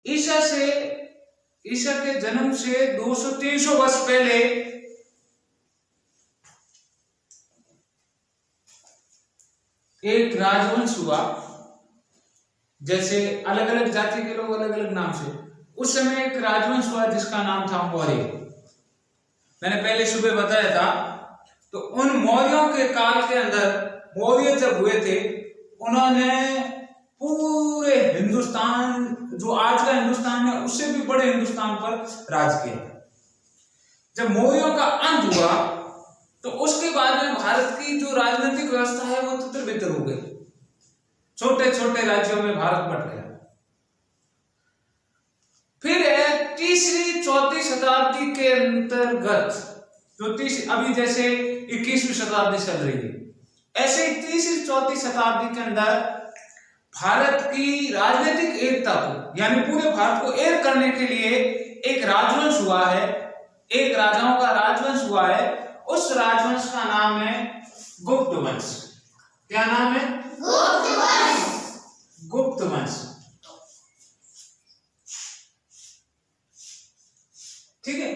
ईसा से ईसा के जन्म से 200-300 वर्ष पहले एक राजवंश हुआ। जैसे अलग अलग जाति के लोग अलग अलग नाम से, उस समय एक राजवंश हुआ जिसका नाम था मौर्य। मैंने पहले सुबह बताया था। तो उन मौर्यों के काल के अंदर मौर्य जब हुए थे, उन्होंने पूरे हिंदुस्तान, जो आज का हिंदुस्तान है उससे भी बड़े हिंदुस्तान पर राज किया। जब मौर्यों का अंत हुआ तो उसके बाद में भारत की जो राजनीतिक व्यवस्था है वो तितर बितर हो गई। छोटे छोटे राज्यों में भारत बट गया। फिर तीसरी चौथी शताब्दी के अंतर्गत, जो अभी जैसे 21वीं शताब्दी चल रही है, ऐसे ही तीसरी चौथी शताब्दी के अंदर भारत की राजनीतिक एकता को, यानी पूरे भारत को एक करने के लिए एक राजवंश हुआ है, एक राजाओं का राजवंश हुआ है। उस राजवंश का नाम है गुप्त वंश। क्या नाम है? गुप्त वंश। गुप्त वंश, ठीक है।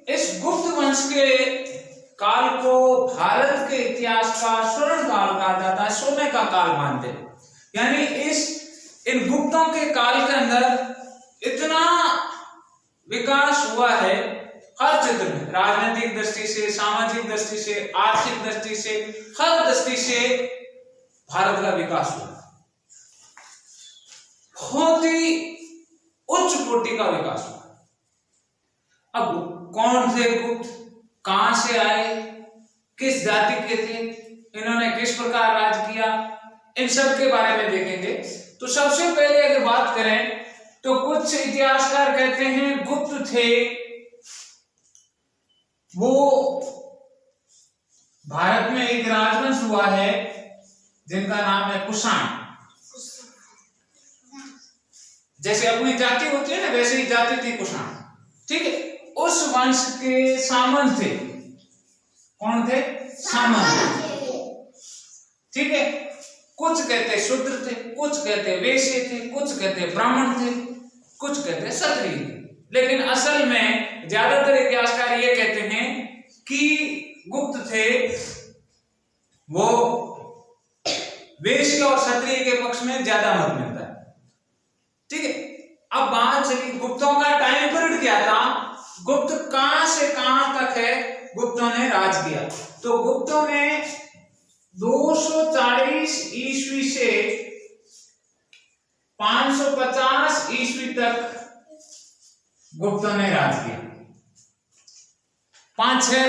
इस गुप्त वंश के काल को भारत के इतिहास का स्वर्ण काल कहा जाता है, सोने का काल मानते हैं। यानी इन गुप्तों के काल के अंदर इतना विकास हुआ है हर क्षेत्र में, राजनीतिक दृष्टि से, सामाजिक दृष्टि से, आर्थिक दृष्टि से, हर दृष्टि से भारत का विकास हुआ। बहुत ही उच्च कोटि का विकास हुआ। अब कौन थे गुप्त, कहां से आए, किस जाति के थे, इन्होंने किस प्रकार राज किया, इन सब के बारे में देखेंगे। तो सबसे पहले अगर बात करें तो कुछ इतिहासकार कहते हैं गुप्त थे वो भारत में एक राजवंश हुआ है जिनका नाम है कुषाण। जैसे अपनी जाति होती है ना, वैसे ही जाति थी कुषाण, ठीक है। उस वंश के सामंत थे। कौन थे? सामंत, ठीक है। कुछ कहते शूद्र थे, कुछ कहते वैश्य थे, कुछ कहते ब्राह्मण थे, कुछ कहते क्षत्रिय थे। लेकिन असल में ज्यादातर इतिहासकार ये कहते हैं कि गुप्त थे वो वैश्य और क्षत्रिय के पक्ष में ज्यादा मत मिलता है, ठीक है। अब बात चली गुप्तों का टाइम पीरियड क्या था, गुप्त कहां से कहां तक है गुप्तों ने राज किया। तो गुप्तों ने 240 ईस्वी से 550 ईस्वी तक गुप्तों ने राज किया। 5-6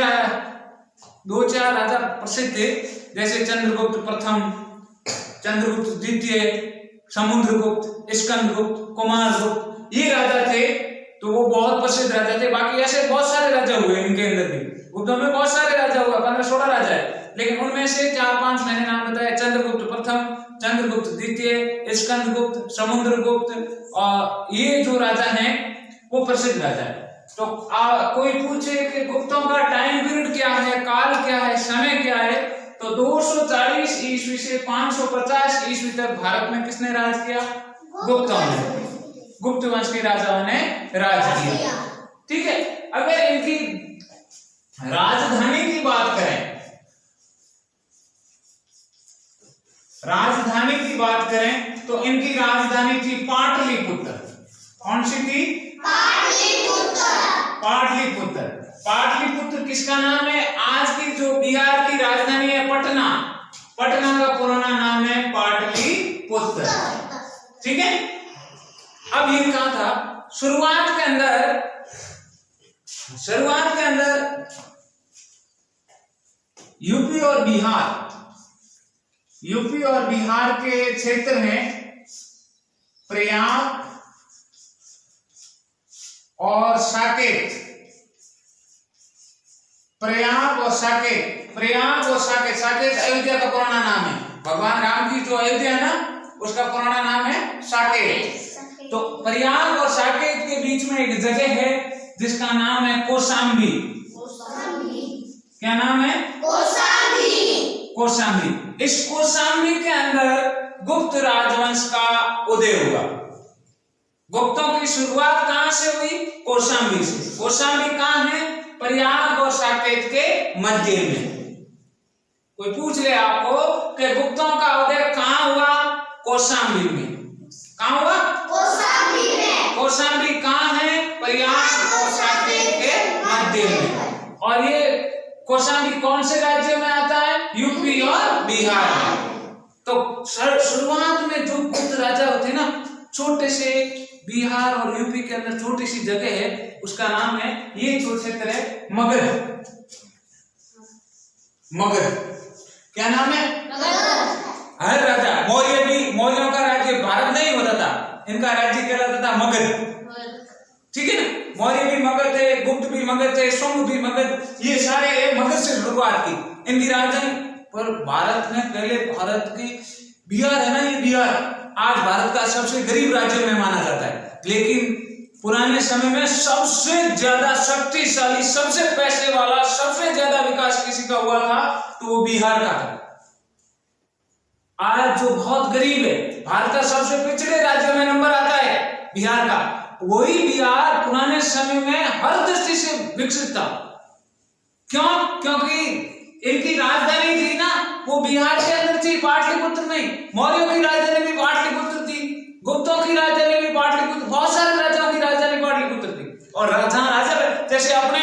2-4 राजा प्रसिद्ध थे, जैसे चंद्रगुप्त प्रथम, चंद्रगुप्त द्वितीय, समुद्रगुप्त, स्कंदगुप्त, कुमारगुप्त, ये राजा थे। तो वो बहुत प्रसिद्ध राजा थे। बाकी ऐसे बहुत सारे राजा हुए इनके अंदर भी, गुप्तों में बहुत सारे राजा हुए, 15-16 राजा है। लेकिन उनमें से 4-5 मैंने नाम बताया, चंद्रगुप्त प्रथम, चंद्रगुप्त द्वितीय, स्कंदगुप्त, समुद्रगुप्त, और ये जो राजा हैं वो प्रसिद्ध राजा है। तो कोई पूछे कि गुप्तों का टाइम पीरियड क्या है, काल क्या है, समय क्या है, तो 240 ईस्वी से 550 ईस्वी तक भारत में किसने राज किया? गुप्तों ने, गुप्त वंश के राजाओं ने राज किया, ठीक है। अगर इनकी राजधानी की बात करें, राजधानी की बात करें तो इनकी राजधानी थी पाटलिपुत्र। कौन सी थी? पाटलिपुत्र। पाटलिपुत्र, पाटलिपुत्र किसका नाम है? आज की जो बिहार की राजधानी है पटना, पटना का पुराना नाम है पाटलिपुत्र, ठीक है। अब ये कहा था शुरुआत के अंदर यूपी और बिहार के क्षेत्र में प्रयाग और साकेत, साकेत अयोध्या का पुराना नाम है। भगवान राम की जो अयोध्या है ना, उसका पुराना नाम है साकेत। तो प्रयाग और साकेत के बीच में एक जगह है जिसका नाम है कौशाम्बी। क्या नाम है? कौशाम्बी। इस कौशाम्बी के अंदर गुप्त राजवंश का उदय हुआ। गुप्तों की शुरुआत कहां से हुई? कौशाम्बी से। कौशाम्बी कहां है? प्रयाग और साकेत के मध्य में। कोई पूछ ले आपको कि गुप्तों का उदय कहां हुआ? कौशाम्बी में। कहां हुआ? कौशाम्बी में। कौशाम्बी कहां है? प्रयाग और साकेत के मध्य में। और ये कौशाम्बी कौन से राज्य में आता है? यूपी और बिहार में। तो शुरुआत में जो गुप्त राजा होते ना, छोटे से बिहार और यूपी के अंदर छोटी सी जगह है, उसका नाम है, ये क्षेत्र है मगध। मगध क्या नाम है? हर राजा मौर्यों का राज्य भारत नहीं होता था, इनका राज्य कहलाता था मगध। ठीक है ना? मौर्य भी मगध थे, गुप्त भी मगध थे, सोम भी मगध, ये सारे मगध से शुरुआत की इनकी राजधानी। पर भारत में पहले, भारत की बिहार है ना, ये बिहार आज भारत का सबसे गरीब राज्य में माना जाता है, लेकिन पुराने समय में सबसे ज्यादा शक्तिशाली, सबसे पैसे वाला, सबसे ज्यादा विकास किसी का हुआ था तो वो बिहार का था। आज जो बहुत गरीब है, भारत का सबसे पिछड़े राज्यों में नंबर आता है बिहार का, वही बिहार पुराने समय में हर दृष्टि से विकसित था। क्यों? क्योंकि इनकी राजधानी थी ना, वो बिहार के अंदर थी, पाटलिपुत्र में। मौर्यों की राजधानी भी पाटलिपुत्र थी, गुप्तों की राजधानी भी पाटलिपुत्र, बहुत सारे राजाओं की राजधानी पाटलिपुत्र थी। और जहां राजा, जैसे अपने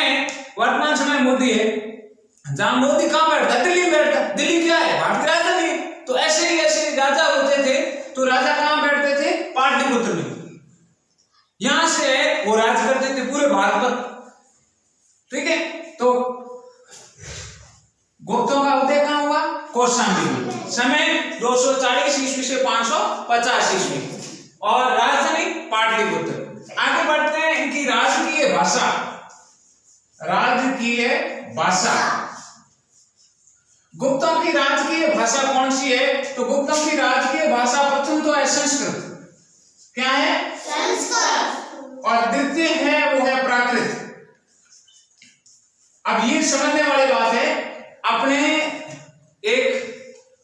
वर्तमान समय मोदी है, जहां मोदी कहां बैठता है? दिल्ली में बैठता है। दिल्ली क्या है? भारत की राजधानी है। तो ऐसे ही ऐसे राजा होते थे, तो राजा कहां बैठते थे? पाटलिपुत्र में। यहां से वो राज करते थे पूरे भारत पर। ठीक है? तो गुप्तों का उदय कहां हुआ? कौशाम्बी में। समय 240 ईस्वी से 550 ईस्वी, और राजधानी पाटलिपुत्र। आगे बढ़ते हैं, इनकी राजकीय भाषा। राजकीय भाषा, गुप्तों की राजकीय भाषा कौन सी है? तो गुप्तों की राजकीय भाषा प्रथम तो है संस्कृत। क्या है? संस्कृत। और द्वितीय है वो है प्राकृत। अब ये समझने वाली बात है, अपने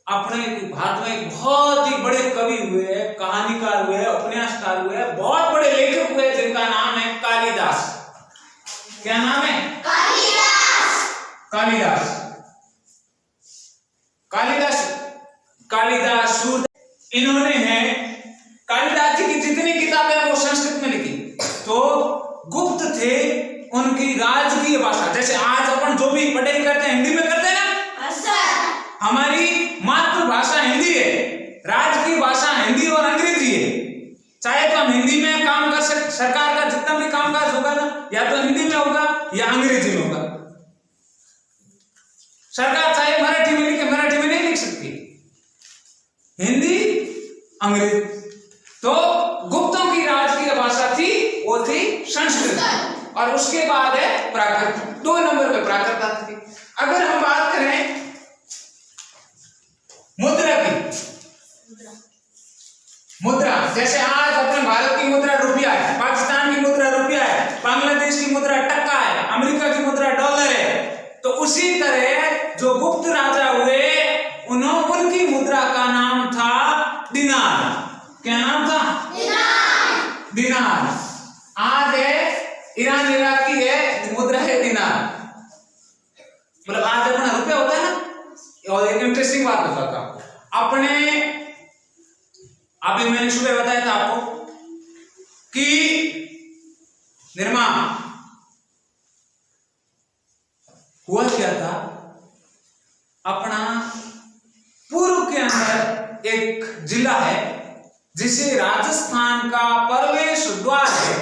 भारत में एक बहुत ही बड़े कवि हुए, कहानीकार हुए, उपन्यासकार हुए, बहुत बड़े लेखक हुए, जिनका नाम है कालिदास। क्या नाम है? कालिदास। कालिदास। कालिदास सूर्य, इन्होंने हैं, कालिदास जी की जितनी किताबें हैं वो संस्कृत में लिखी। तो गुप्त थे, उनकी राजकीय भाषा, जैसे आज अपन जो भी पढ़ाई करते हैं हिंदी में करते हैं ना, हमारी मातृभाषा हिंदी है, राजकीय भाषा हिंदी और अंग्रेजी है। चाहे तो हम हिंदी में काम कर सकते, सरकार का जितना भी कामकाज होगा ना, या तो हिंदी में होगा या अंग्रेजी में होगा। सरकार चाहे मराठी में लिखे, मराठी में नहीं लिख सकती, हिंदी अंग्रेजी। तो गुप्तों की राजकीय भाषा थी, वो थी संस्कृत, और उसके बाद है प्राकृत। 2 नंबर पे प्राकृत आती थी। अगर हम बात करें मुद्रा की, मुद्रा जैसे आज अपने भारत की मुद्रा रुपया है, पाकिस्तान की मुद्रा रुपया है, बांग्लादेश की मुद्रा टक्का है, अमेरिका की मुद्रा डॉलर है, तो उसी तरह जो गुप्त राजा हुए, उनकी मुद्रा का नाम था दिनार। क्या नाम था? दिनार। दिनार। आज है ईरान इराक की है मुद्रा है दिनार। मतलब आज अपना रुपया होता है ना। और एक इंटरेस्टिंग बात बताता हूं, अपने अभी मैंने सुबह बताया था आपको कि निर्माण हुआ क्या था, अपना पूर्व के अंदर एक जिला है जिसे राजस्थान का प्रवेश द्वार है।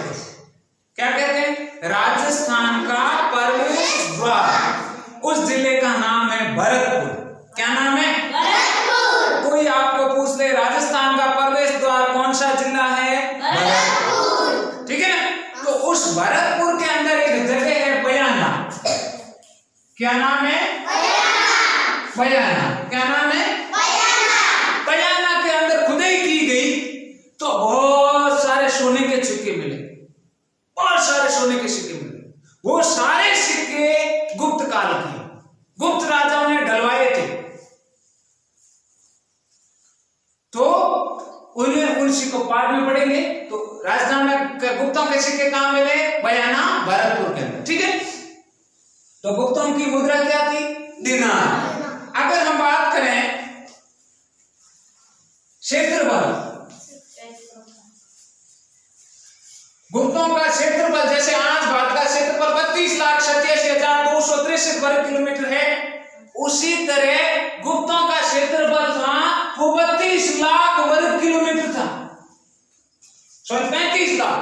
क्या कहते हैं? राजस्थान का प्रवेश द्वार। उस जिले का नाम है भरतपुर। क्या नाम है? भरतपुर। कोई आपको पूछ ले राजस्थान का प्रवेश द्वार कौन सा जिला है? भरतपुर। ठीक है ना? तो उस भरतपुर के अंदर एक जगह है बयाना। क्या नाम है? बयाना। क्या नाम है? बयाना के अंदर खुदाई की गई तो बहुत सारे सोने के सिक्के मिले, बहुत सारे सोने के सिक्के मिले। वो सारे सिक्के गुप्त काल के, गुप्त राजाओं ने ढलवाए थे। तो उन्हें उसी को पाठ में पढ़ेंगे। तो राजस्थान में गुप्तों के सिक्के कहां मिले? बयाना, भरतपुर के अंदर। ठीक है, तो गुप्तों की मुद्रा क्या थी? दिनार। अगर हम बात करें क्षेत्रफल, गुप्तों का क्षेत्रफल, जैसे आज भारत का क्षेत्रफल 32,87,263 वर्ग किलोमीटर है, उसी तरह गुप्तों का क्षेत्रफल था वो 32 लाख वर्ग किलोमीटर था। 35 लाख।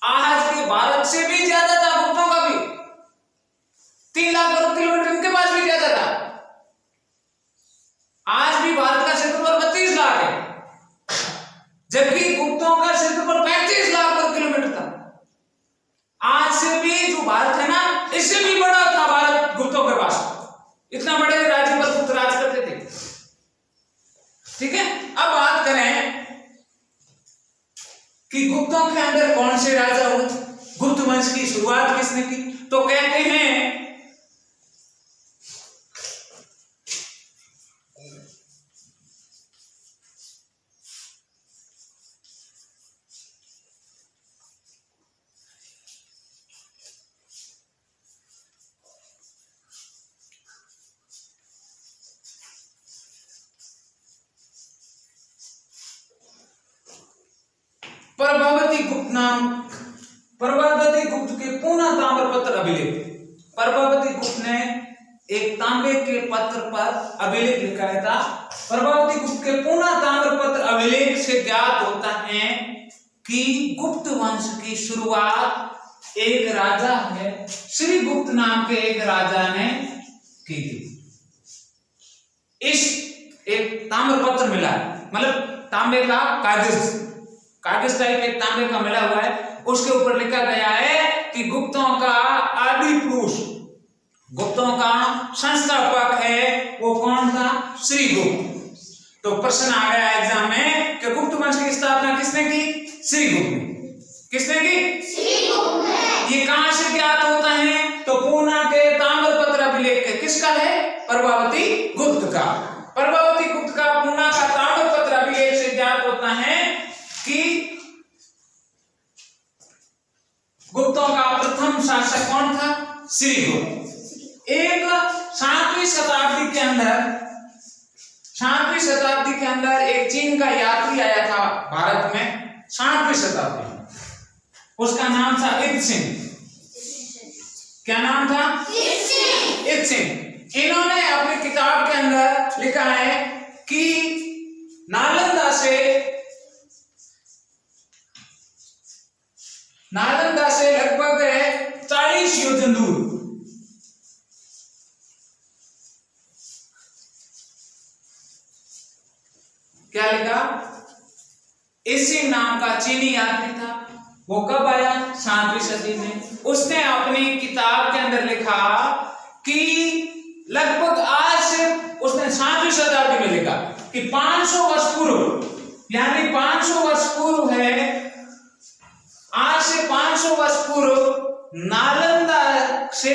आज के भारत से भी ज्यादा था गुप्तों का भी, 3 लाख वर्ग किलोमीटर इनके पास भी ज्यादा था। आज भी भारत का क्षेत्रफल 32 लाख है, जबकि गुप्तों का क्षेत्रफल 35 लाख वर्ग किलोमीटर था। आज से भी जो भारत है ना, इससे भी बड़ा था भारत गुप्तों के पास। इतना बड़े राज्य पर गुप्त राज करते थे। ठीक है, अब बात करें कि गुप्तों के अंदर कौन से राजा हुए, गुप्त वंश की शुरुआत किसने की? तो कहते हैं प्रभावती गुप्त नाम, प्रभावती गुप्त के पूना ताम्रपत्र अभिलेख। प्रभावती गुप्त ने एक तांबे के पत्र पर अभिलेख लिखा था। प्रभावती गुप्त के पूना ताम्रपत्र अभिलेख से ज्ञात होता है कि गुप्त वंश की शुरुआत एक राजा है, श्री गुप्त नाम के एक राजा ने की थी। इस एक ताम्रपत्र मिला, मतलब तांबे का कागज टाइप एक तांबे का मिला हुआ है, उसके ऊपर लिखा गया है कि गुप्तों का आदि पुरुष, गुप्तों का संस्थापक है वो कौन था? श्री गुप्त। तो प्रश्न आ गया एग्जाम में कि गुप्त वंश की स्थापना किसने की? श्री गुप्त ने। किसने की? श्री गुप्त ने। ये कहां से ज्ञात होता है? तो पूना के ताम्रपत्र अभिलेख किसका है? प्रभावती गुप्त का। प्रभावती गुप्त का पूना का ताम्रपत्र अभिलेख से ज्ञात होता है कि गुप्तों का प्रथम शासक कौन था? श्री गुप्त। एक 7वीं शताब्दी के अंदर एक चीन का यात्री आया था भारत में, 7वीं शताब्दी में। उसका नाम था इत्सिंग। क्या नाम था? इत्सिंग। इन्होंने अपनी किताब के अंदर लिखा है कि नालंदा से लगभग 40 योजन दूर क्या लिखा? इसी नाम का चीनी यात्री था। वो कब आया? 7वीं सदी में। उसने अपनी किताब के अंदर लिखा कि लगभग आज से, उसने 7वीं शताब्दी में लिखा कि 500 वर्ष पूर्व, यानी 500 वर्ष पूर्व है, आज से 500 वर्ष पूर्व नालंदा से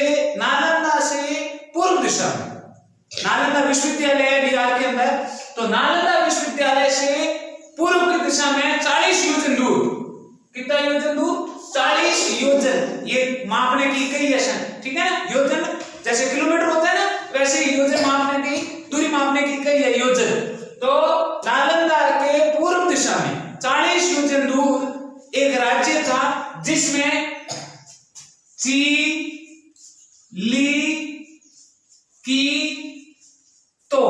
पूर्व दिशा में, नालंदा विश्वविद्यालय है बिहार के अंदर, तो नालंदा विश्वविद्यालय से पूर्व की दिशा में 40 योजन दूर। कितना योजन दूर? 40 योजन। ये मापने की इकाई है, ठीक है ना? योजन जैसे किलोमीटर होता है ना, वैसे योजन मापने की, दूरी मापने की इकाई है योजन। तो नालंदा के पूर्व दिशा में 40 योजन दूर एक राज्य था जिसमें चिलिकितो,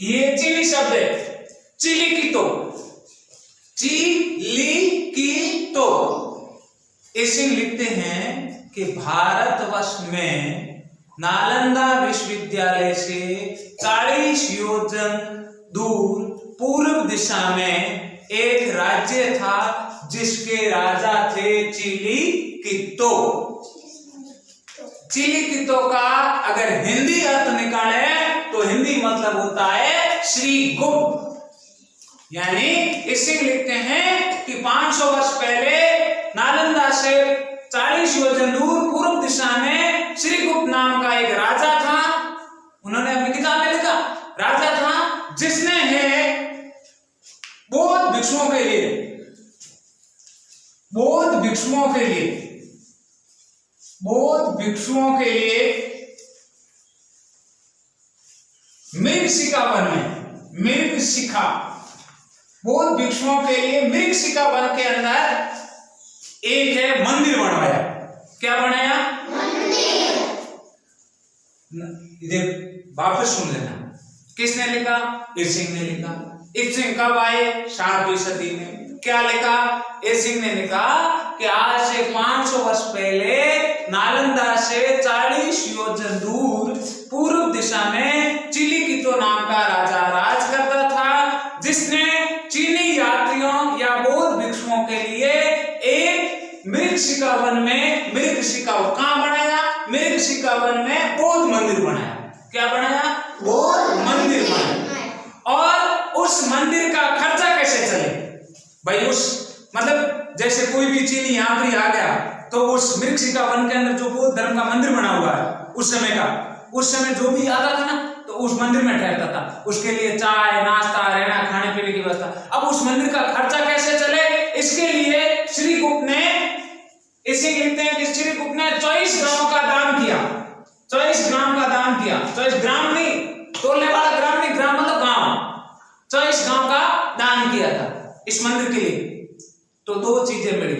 ये चीनी शब्द है, चिलिकितो। इसे लिखते हैं कि भारतवर्ष में नालंदा विश्वविद्यालय से 40 योजन दूर पूर्व दिशा में एक राज्य था जिसके राजा थे चिलिकितो। चिलिकितो का अगर हिंदी अर्थ निकाले तो हिंदी मतलब होता है श्री गुप्त। यानी इसे लिखते हैं कि 500 वर्ष पहले नालंदा से 40 योजन दूर पूर्व दिशा में श्री गुप्त नाम का एक राजा था। उन्होंने अपनी किताब में लिखा, राजा था जिसने है बौद्ध के लिए, बौद्ध भिक्षुओं के लिए मृगशिखा वन में, मृगशिखा, बौद्ध भिक्षुओं के लिए मृगशिखा वन के अंदर एक है मंदिर बनवाया। क्या बनाया? मंदिर। वापस सुन लेना, किसने लिखा? इरसिंह ने लिखा। इरसिंह कब आए? 7वीं सदी में। क्या लिखा? इरसिंह ने लिखा कि आज से 500 वर्ष पहले नालंदा से 40 योजन दूर पूर्व दिशा में चिलिकितो नाम का राजा राज करता था, जिसने चीनी यात्रियों या बौद्ध भिक्षुओं के लिए एक मृगशिखा वन में, मृगशिखा कहां बनाया? मृगशिखा वन में बौद्ध मंदिर बनाया। क्या बनाया? बौद्ध मंदिर बनाया। और उस मंदिर का खर्चा कैसे चले भाई? उस मतलब जैसे कोई भी चीनी यात्री आ गया तो उस मृगशिखा वन के अंदर जो बौद्ध धर्म का मंदिर बना हुआ है उस समय का, उस समय जो भी आता था ना तो उस मंदिर में ठहरता था, उसके लिए चाय नाश्ता रहना खाने पीने की व्यवस्था। अब उस मंदिर का खर्चा कैसे चले, इसके लिए श्री गुप्त ने, इसे लिखते हैं कि श्री गुप्त ने 24 ग्रामों का दान किया। 24 ग्राम का दान किया। 24 ग्राम नहीं, तोलने वाला ग्राम नहीं, ग्राम मतलब गांव। 24 गांव का दान किया था इस मंदिर के लिए। तो दो चीजें मिली।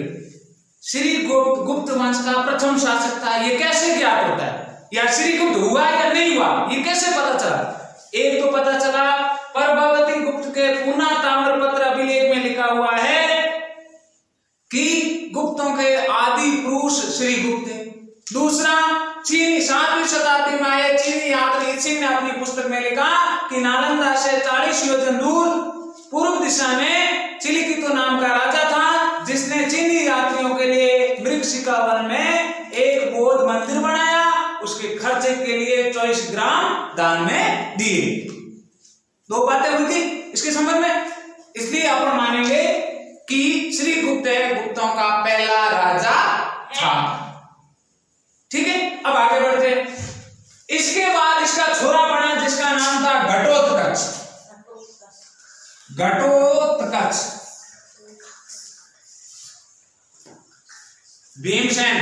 श्री गुप्त वंश का प्रथम शासक था, ये कैसे ज्ञात होता है? या श्री गुप्त हुआ या नहीं हुआ, ये कैसे पता चला? एक तो पता चला प्रभावती गुप्त के पूना ताम्रपत्र अभिलेख में लिखा हुआ है कि गुप्तों के आदि पुरुष श्री गुप्त थे। दूसरा, चीनी 7वीं शताब्दी में आए चीनी यात्री इरसिंह ने अपनी पुस्तक में लिखा कि नालंदा से 40 योजन दूर पूर्व दिशा में चिलिकितो नाम का राजा था, जिसने चीनी यात्रियों के लिए मृगशिखा वन में एक बौद्ध मंदिर बनाया। उसके खर्चे के लिए 24 ग्राम दान में दिए। दो बातें हुई थी इसके संबंध में, इसलिए अपन मानेंगे कि श्री गुप्त गुप्तों का पहला राजा था। ठीक है, अब आगे बढ़ते हैं। इसके बाद इसका छोरा बना जिसका नाम था घटोत्कच। घटोत्कच भीमसेन,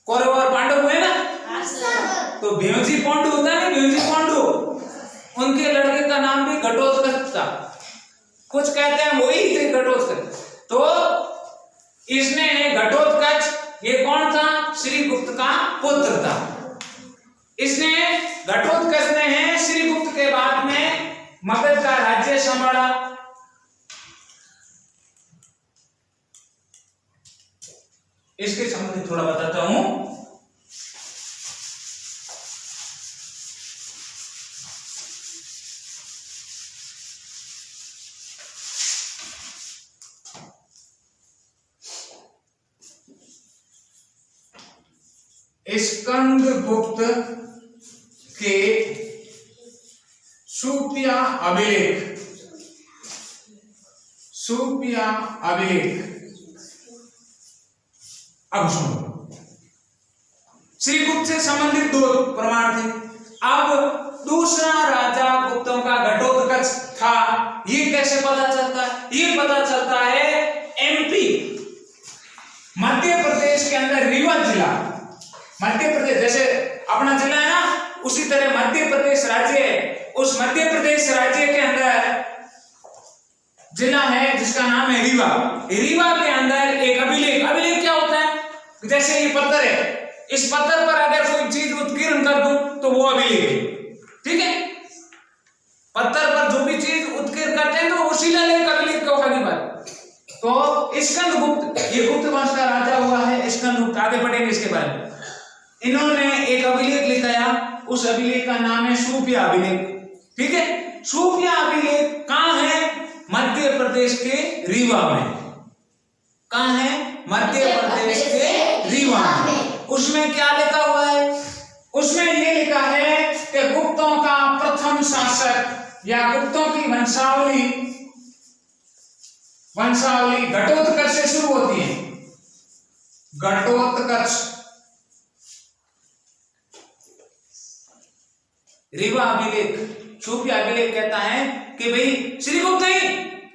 कौरव और पांडव हुए ना, तो भीमजी पांडु होता है ना, भीमजी पांडु, उनके लड़के का नाम भी घटोत्कच था। कुछ कहते हैं वही थे घटोत्कच। तो इसने घटोत्कच, ये कौन था? श्री गुप्त का पुत्र था। इसने घटोत्कच ने श्री गुप्त के बाद में मगध का राज्य संभाला। इसके संबंधित थोड़ा बताता हूं। स्कंदगुप्त के सूपिया अभिलेख, सूपिया अभिलेख। अब सुनो, श्री गुप्त से संबंधित दो प्रमाण थे। अब दूसरा राजा गुप्तों का घटोत्कच था, ये कैसे पता चलता है? ये पता चलता है एमपी, मध्य प्रदेश के अंदर रीवा जिला, मध्य प्रदेश जैसे अपना जिला है ना, उसी तरह मध्य प्रदेश राज्य है। उस मध्य प्रदेश राज्य के अंदर जिला है जिसका नाम है रीवा। रीवा के अंदर एक अभिलेख, अभिलेख क्या होता है? जैसे ये पत्थर है, इस पत्थर पर अगर कोई चीज उत्कीर्ण कर दूं तो वो अभिलेख है। ठीक है, पत्थर पर जो भी चीज उत्कीर्ण करते हैं तो वो शिलालेख अभिलेख का होगी बात। तो स्कंदगुप्त, ये गुप्त वंश का राजा हुआ है स्कंदगुप्त। आगे बढ़ेंगे इसके बारे में। इन्होंने एक अभिलेख लिखाया, उस अभिलेख का नाम है सूपिया अभिलेख। ठीक है, सूपिया अभिलेख कहां है? मध्य प्रदेश के रीवा में। कहां है? मध्य प्रदेश के रीवा में। उसमें क्या लिखा हुआ है? उसमें ये लिखा है कि गुप्तों का प्रथम शासक या गुप्तों की वंशावली घटोत्कच से शुरू होती है। घटोत्कच, रीवा अभिलेख, सूपिया अभिलेख कहता है कि भाई श्री गुप्त नहीं,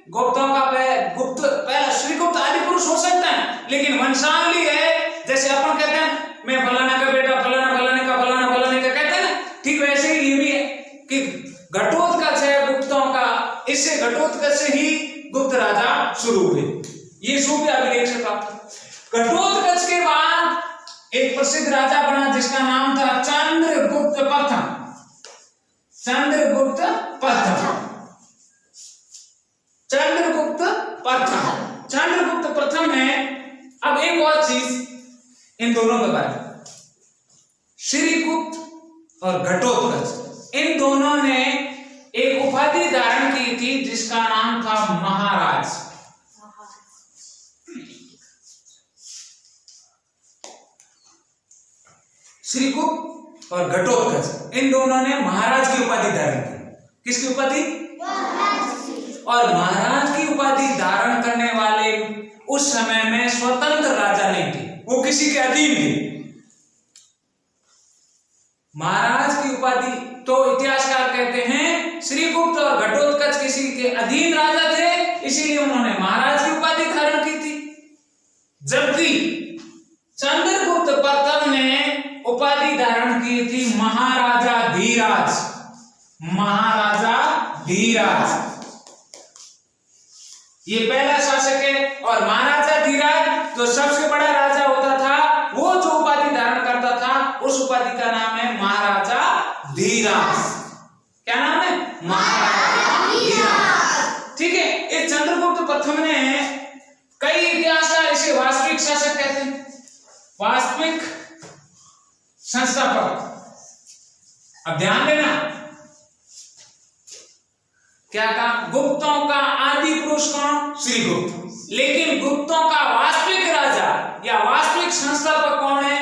गुप्तों का पहला श्रीगुप्त आदि पुरुष हो सकता है, लेकिन वंशावली है, जैसे अपन कहते हैं मैं फलाना का बेटा, फलाना फलाने का, फलाना फलाने का कहते हैं ना, ठीक वैसे ही ये भी है कि घटोत्कच है गुप्तों का, इससे घटोत्कच से ही गुप्त राजा शुरू हुए। ये सूफी अभिलेख से प्राप्त। घटोत्कच के बाद एक प्रसिद्ध राजा बना जिसका नाम था चंद्रगुप्त प्रथम। चंद्रगुप्त प्रथम, चंद्रगुप्त प्रथम, चंद्रगुप्त प्रथम है। अब एक और चीज इन दोनों के बारे में, श्रीगुप्त और घटोत्कच, इन दोनों ने एक उपाधि धारण की थी जिसका नाम था महाराज। श्रीगुप्त और घटोत्कच इन दोनों ने महाराज की उपाधि धारण की। किसकी उपाधि? और महाराज की उपाधि धारण करने वाले उस समय में स्वतंत्र राजा नहीं थे, वो किसी के अधीन थे। महाराज की उपाधि तो इतिहासकार कहते हैं श्रीगुप्त और घटोत्कच किसी के अधीन राजा थे, इसीलिए उन्होंने महाराज की उपाधि धारण की थी। जबकि चंद्रगुप्त प्रथम ने उपाधि धारण की थी महाराजा धीराज। महाराजा धीराज ये पहला शासक है, और महाराजा धीराज जो सबसे बड़ा राजा होता था, वो जो उपाधि धारण करता था, उस उपाधि का नाम है महाराजा धीराज। क्या नाम है? महाराजा धीराज। ठीक है। इस चंद्रगुप्त प्रथम ने, कई इतिहासकार इसे वास्तविक शासक कहते हैं, वास्तविक संस्थापक। अब ध्यान देना, क्या कहा? गुप्तों का आदि पुरुष कौन? श्रीगुप्त। लेकिन गुप्तों का वास्तविक राजा या वास्तविक संस्थापक कौन है?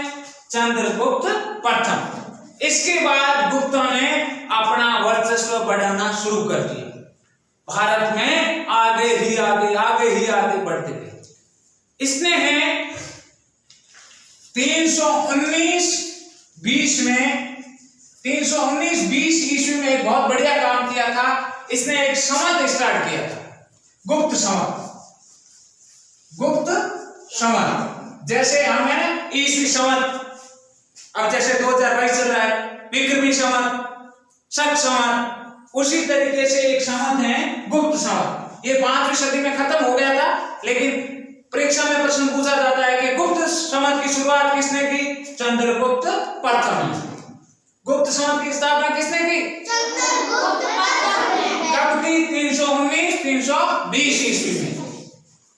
चंद्रगुप्त प्रथम। इसके बाद गुप्तों ने अपना वर्चस्व बढ़ाना शुरू कर दिया, भारत में आगे ही आगे बढ़ते गए। इसने है 319-20 में, 319-20 ईस्वी में एक बहुत बढ़िया काम किया था। इसने एक संवत स्टार्ट किया था, गुप्त संवत। गुप्त संवत जैसे हम है ईस्वी संवत, अब जैसे 2022 चल रहा है, विक्रमी संवत, शक संवत, उसी तरीके से एक संवत है गुप्त संवत। ये 5वीं सदी में खत्म हो गया था, लेकिन परीक्षा में प्रश्न पूछा जाता है कि गुप्त संवत की शुरुआत किसने की? चंद्रगुप्त प्रथम। गुप्त संवत की स्थापना किसने की? चंद्रगुप्त प्रथम ने। कब की? 319-320 ईस्वी में।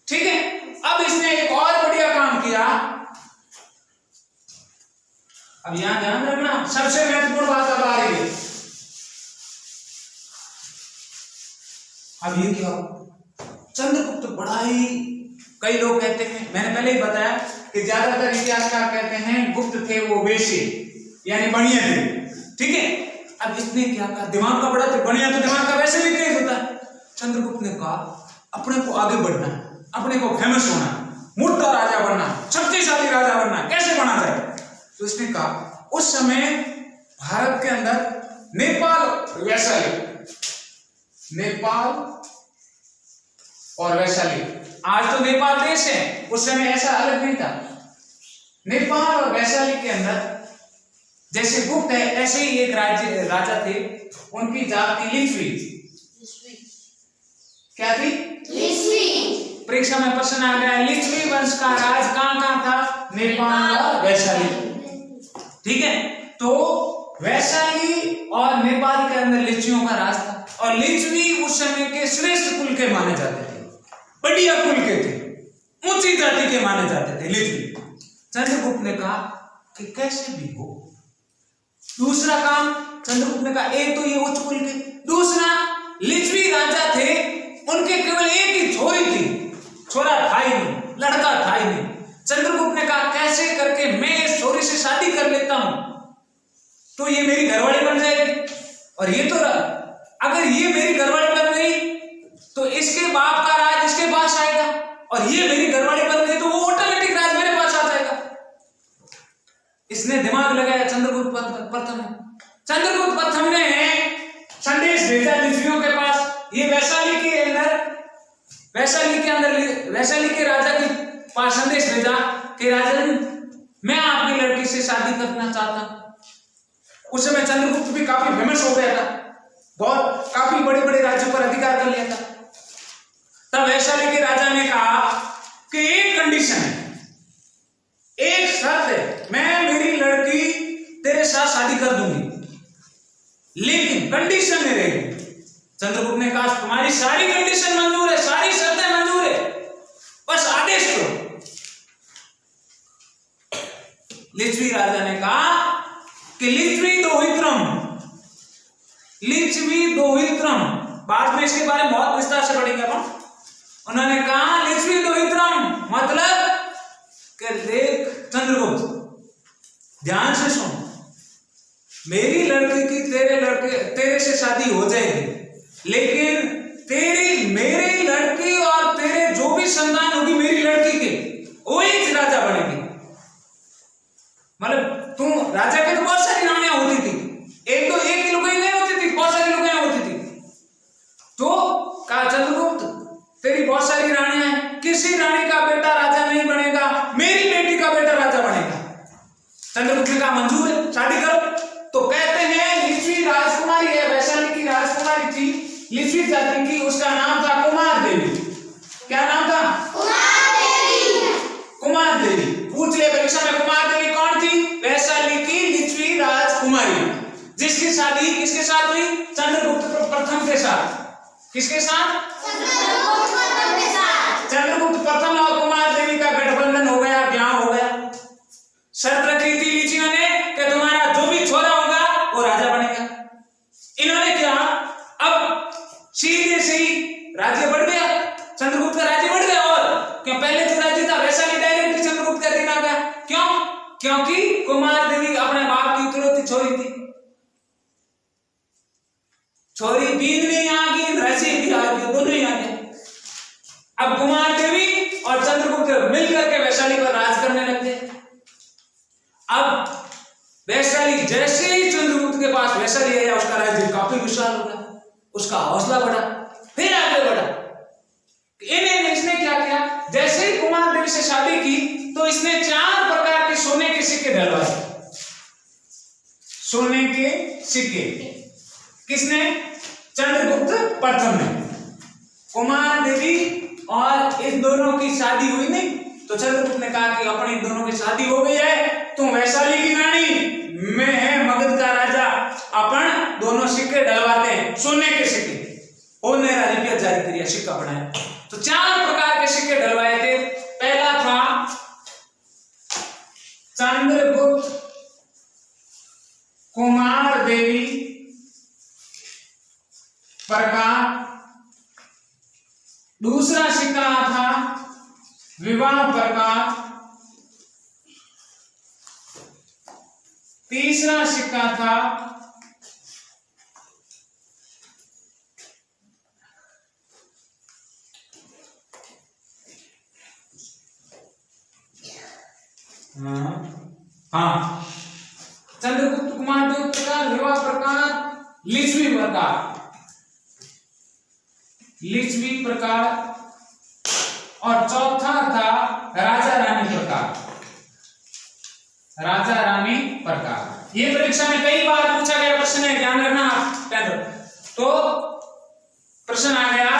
ठीक है। अब इसने एक और बढ़िया काम किया। अब यहां ध्यान रखना, सबसे महत्वपूर्ण बात अब आ रही है। अब ये क्या? चंद्रगुप्त बड़ा ही, कई लोग कहते हैं, मैंने पहले ही बताया कि ज्यादातर इतिहासकार कहते हैं गुप्त थे वो वेश्य, यानी बनिया थे। ठीक है। अब इसने क्या कहा? दिमाग का बड़ा थे, बनिया तो दिमाग का वैसे भी तेज होता है। चंद्रगुप्त ने कहा अपने को आगे बढ़ना, अपने को फेमस होना, मोटा राजा बनना, शक्तिशाली राजा बनना, कैसे बना जाए? तो इसने कहा, उस समय भारत के अंदर नेपाल, वैशाली, नेपाल और वैशाली, आज तो नेपाल देश है, उस समय ऐसा अलग नहीं था। नेपाल और वैशाली के अंदर जैसे गुप्त है, ऐसे ही एक राजा थे, उनकी जात थी लिच्छवी। क्या थी? लिच्छवी। परीक्षा में प्रश्न आ गया, लिच्छवी वंश का राज कहां था? नेपाल और वैशाली। ठीक है। तो वैशाली और नेपाल के अंदर लिच्छवियों का राज था, और लिच्छवी उस समय के श्रेष्ठ कुल के माने जाते थे, बढ़िया कुल के थे, ऊंची जाति के माने जाते थे लिच्छवी। चंद्रगुप्त ने कहा कि कैसे भी हो। दूसरा काम चंद्रगुप्त ने कहा, एक तो ये उच्च कुल के, दूसरा लिच्छवी राजा थे, उनके केवल एक ही छोरी थी, छोरा था ही नहीं, लड़का था ही नहीं। चंद्रगुप्त ने कहा कैसे करके मैं इस छोरी से शादी कर लेता हूं तो ये मेरी घरवाली बन जाएगी, और ये तो अगर ये मेरी घरवाली बन गई तो इसके बाप का राज इसके पास आएगा, और ये मेरी घरवाली बन गई तो वो ऑटोमेटिक राज मेरे पास आ जाएगा। इसने दिमाग लगाया चंद्रगुप्त प्रथम ने। चंद्रगुप्त प्रथम ने संदेश भेजा लिच्छवियों के पास, ये वैशाली के अंदर वैशाली के राजा के पास संदेश भेजा कि राजन, मैं आपकी लड़की से शादी करना चाहता हूं। उस समय चंद्रगुप्त भी काफी फेमस हो गया था, बहुत काफी बड़े बड़े राज्यों पर अधिकार कर लिया था। तब वैशाली के राजा ने कहा कि एक कंडीशन है, एक शर्त है, मैं मेरी लड़की तेरे साथ शादी कर दूंगी, लेकिन कंडीशन में रहेगी। चंद्रगुप्त ने कहा तुम्हारी सारी कंडीशन मंजूर है, सारी शर्तें मंजूर है, बस आदेश दो। लिच्छवी राजा ने कहा कि लिच्छवी दोहित्रम, बाद में इसके बारे में बहुत विस्तार से पढ़ेंगे अपन। उन्होंने कहा लिच्छवी दोहित्रम मतलब कि देख चंद्रगुप्त, ध्यान से सुन, मेरी लड़की की तेरे से शादी हो जाएगी, लेकिन तेरी मेरी लड़की और तेरे जो भी संतान होगी मेरी लड़की के, वही राजा बनेगी। मतलब तू राजा के तो बहुत सारी रानियां होती थी, एक ही लुगाई नहीं होती थी, बहुत सारी लुगाइयां होती थी। तो कहा चंद्रगुप्त तेरी बहुत सारी रानियां हैं, किसी रानी का बेटा राजा नहीं बनेगा, मेरी बेटी का बेटा राजा बनेगा। चंद्रगुप्त ने कहा मंजूर है, शादी करो। तो कहते हैं लिच्छवी राजकुमारी है, वैशाली की राजकुमारी थी, लिच्छवी जाति की, उसका नाम था कुमार देवी। क्या नाम था? कुमार देवी। पूछ ले परीक्षा में, कुमार देवी कौन थी? वैशाली की लिच्छवी राजकुमारी, जिसकी शादी किसके साथ हुई? चंद्रगुप्त प्रथम के साथ। किसके साथ? चंद्रगुप्त प्रथम और कुमार देवी का गठबंधन हो गया, ब्याह हो गया। शर्त रखी थी लिच्छियों ने कि तुम्हारा जो भी छोरा होगा वो राजा बनेगा। इन्होंने क्या, अब सीधे से ही राज्य बढ़ गया, चंद्रगुप्त का राज्य बढ़ गया। और क्यों, पहले जो राज्य था वैशाली डायरेक्ट चंद्रगुप्त का अधीन आ गया। क्यों? क्योंकि कुमार देवी अपने बाप की इकलौती छोरी थी। छोरी बीन नहीं आ गई, राशि भी आ गई, दोनों ही आ गए। अब कुमार देवी और चंद्रगुप्त मिलकर के वैशाली पर राज करने लगे। अब वैशाली जैसे ही चंद्रगुप्त के पास वैशाली आया, उसका राज्य काफी विशाल हो गया, उसका हौसला बढ़ा, फिर आगे बढ़ा। इसने क्या किया, जैसे ही कुमार देवी से शादी की तो इसने 4 प्रकार के सोने के सिक्के डलवाए। सोने के सिक्के किसने? चंद्रगुप्त प्रथम ने। कुमार देवी और इस दोनों की शादी हुई नहीं, तो चंद्रगुप्त ने कहा कि अपनी दोनों की शादी हो गई है, तुम वैशाली की रानी, मैं है मगध का राजा, अपन दोनों सिक्के डलवाते हैं, सोने के सिक्के। उन्होंने रुपया जारी किया, सिक्का बनाया। तो 4 प्रकार के सिक्के डलवाए थे। पहला था चंद्रगुप्त कुमार देवी प्रकार, दूसरा सिक्का था विवाह प्रकार, तीसरा सिक्का था चंद्रगुप्त कुमार देवी प्रकार, विवाह प्रकार, लिच्छवी प्रकार, लिच्छवी प्रकार, और चौथा था राजा रानी प्रकार, राजा रानी प्रकार। ये परीक्षा में कई बार पूछा गया प्रश्न है, ध्यान रखना। तो प्रश्न आ गया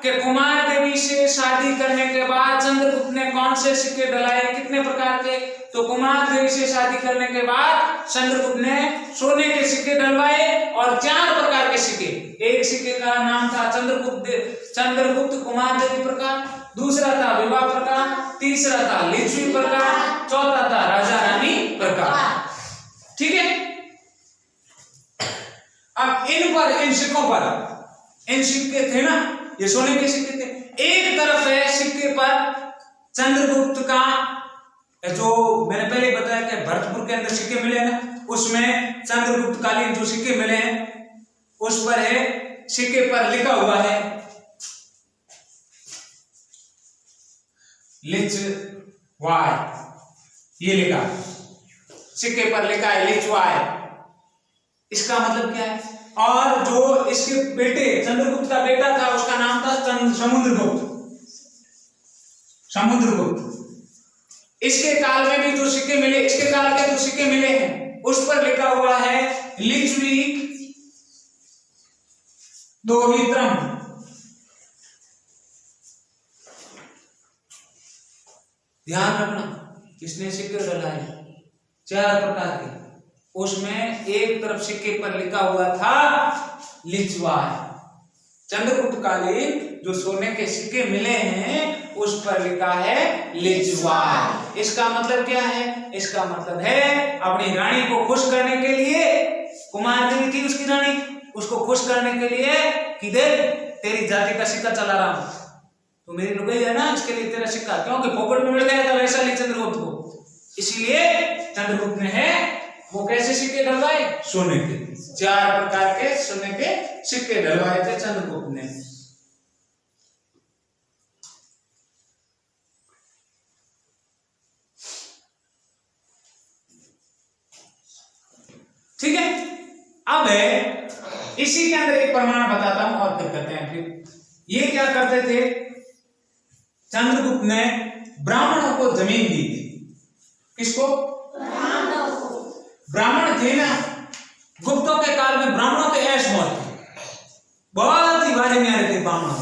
कि कुमार देवी से शादी करने के बाद चंद्रगुप्त ने कौन से सिक्के डलाए, कितने प्रकार के? तो कुमार देवी से शादी करने के बाद चंद्रगुप्त ने सोने के सिक्के डलवाए और 4 प्रकार के सिक्के। एक सिक्के का नाम था चंद्रगुप्त कुमार देवी प्रकार, दूसरा था विवाह प्रकार, तीसरा था लिच्छवी प्रकार, चौथा था राजा रानी प्रकार। ठीक है। अब इन सिक्कों पर, इन सिक्के थे ना, ये सोने के सिक्के थे। एक तरफ है सिक्के पर चंद्रगुप्त का, जो मैंने पहले बताया कि भरतपुर के अंदर सिक्के मिले हैं ना, उसमें चंद्रगुप्त कालीन जो सिक्के मिले हैं उस पर है, सिक्के पर लिखा हुआ है लिच्छवाय, ये लिखा सिक्के पर लिखा है लिच्छवाय। इसका मतलब क्या है? और जो इसके बेटे चंद्रगुप्त का बेटा था उसका नाम था समुद्रगुप्त। समुद्रगुप्त। इसके काल में भी जो सिक्के मिले, इसके काल के जो सिक्के मिले हैं उस पर लिखा हुआ है लिच्छवी दोहित्रम। ध्यान रखना, किसने सिक्के डलाए 4 प्रकार के, उसमें एक तरफ सिक्के पर लिखा हुआ था लिच्छवाय। चंद्रगुप्त कालीन जो सोने के सिक्के मिले हैं उस पर लिखा है लिच्छवाय। इसका मतलब क्या है? इसका मतलब है अपनी रानी को खुश करने के लिए, कुमारदेवी थी उसकी रानी, उसको खुश करने के लिए कि देख तेरी जाति का सिक्का चला रहा हूं, तो मेरी लुगाई है ना, इसके लिए तेरा सिक्का, क्योंकि पॉकेट में मिल गया था वैसा नहीं चंद्रगुप्त को, इसलिए चंद्रगुप्त ने है वो कैसे सिक्के डलवाए? सोने के, 4 प्रकार के सोने के सिक्के डलवाए थे चंद्रगुप्त ने। ठीक है, अब है इसी के अंदर एक प्रमाण बताता हूं और फिर कहते हैं। फिर ये क्या करते थे, चंद्रगुप्त ने ब्राह्मणों को जमीन दी थी। किसको? ब्राह्मण थे ना, गुप्तों के काल में ब्राह्मणों के ऐश मौत थे, बहुत ही भारी न्यारे थे ब्राह्मणों।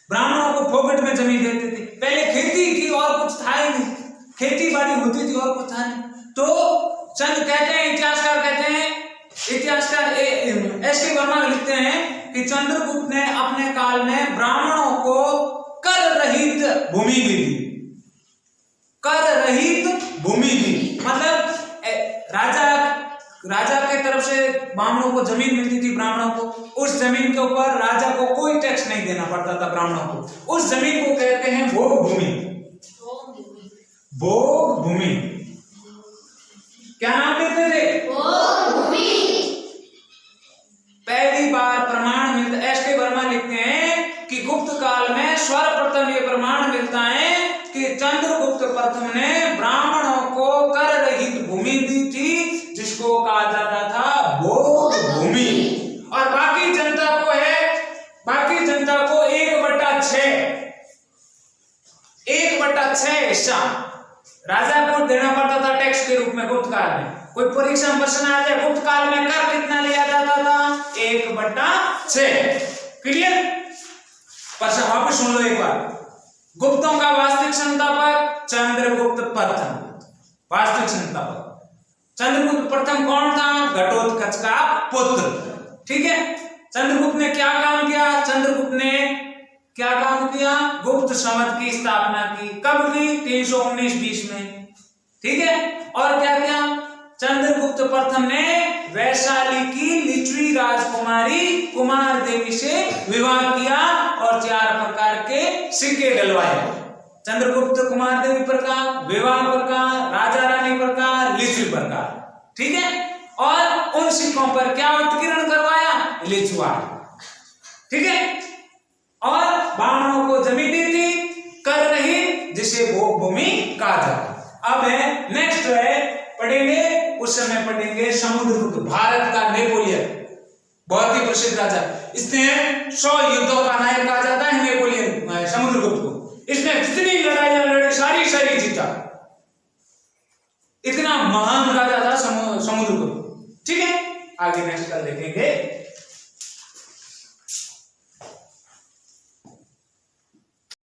ब्राह्मणों को फोकट में जमीन देते थे। पहले खेती थी और कुछ था ही नहीं, खेती बाड़ी होती थी और कुछ था नहीं। तो चंद कहते हैं, इतिहासकार कहते हैं, इतिहासकार एस के वर्मा लिखते हैं कि चंद्रगुप्त ने अपने काल में ब्राह्मणों को कर रहित भूमि दी। कर रहित भूमि दी मतलब राजा के तरफ से ब्राह्मणों को जमीन मिलती थी, ब्राह्मणों को, उस जमीन के ऊपर राजा को कोई टैक्स नहीं देना पड़ता था ब्राह्मणों को। उस जमीन को कहते हैं भोग भूमि। भोग भूमि क्या नाम देते थे? भोग भूमि। पहली बार प्रमाण मिलता, एस के वर्मा लिखते हैं कि गुप्त काल में सर्वप्रथम ये प्रमाण मिलता है कि चंद्रगुप्त प्रथम ने ब्राह्मणों को कर रहित भूमि दी थी, जिसको कहा जाता था भोग भूमि, और बाकी जनता को है, बाकी जनता को 1/6 हिस्सा राजा को देना पड़ता था टैक्स के रूप में गुप्त काल में। कोई परीक्षा में प्रश्न आ जाए, गुप्त काल में कर कितना लिया जाता था? 1/6। क्लियर? प्रश्न वापस सुन लो एक बार। गुप्तों का वास्तविक संस्थापक चंद्रगुप्त प्रथम। वास्तविक संस्थापक चंद्रगुप्त प्रथम कौन था? घटोत्कच का पुत्र। ठीक है, चंद्रगुप्त ने क्या काम किया? चंद्रगुप्त ने क्या काम किया? गुप्त संवत की स्थापना की। कब की? 319-20 में। ठीक है, और क्या किया? चंद्रगुप्त प्रथम ने वैशाली की लिच्छवी राजकुमारी कुमार देवी से विवाह किया और 4 प्रकार के सिक्के डलवाए। चंद्रगुप्त कुमार देवी प्रकार, विवाह प्रकार, राजा रानी प्रकार, लिच्छवी प्रकार। ठीक है, और उन सिक्कों पर क्या उत्कीर्ण करवाया? लिच्छवा। ठीक है, और ब्राह्मणों को जमीन दी थी कर रही, जिसे भोग भूमि कहा जाता। अब है नेक्स्ट है पढ़ेंगे, उस समय पढ़ेंगे समुद्रगुप्त, भारत का नेपोलियन, बहुत ही प्रसिद्ध राजा। इसने 100 युद्धों का नायक कहा जाता है नेपोलियन, समुद्रगुप्त को। इसने जितनी लड़ाइयां लड़ी सारी जीता, इतना महान राजा था समुद्रगुप्त। ठीक है, आगे नेक्स्ट कल देखेंगे।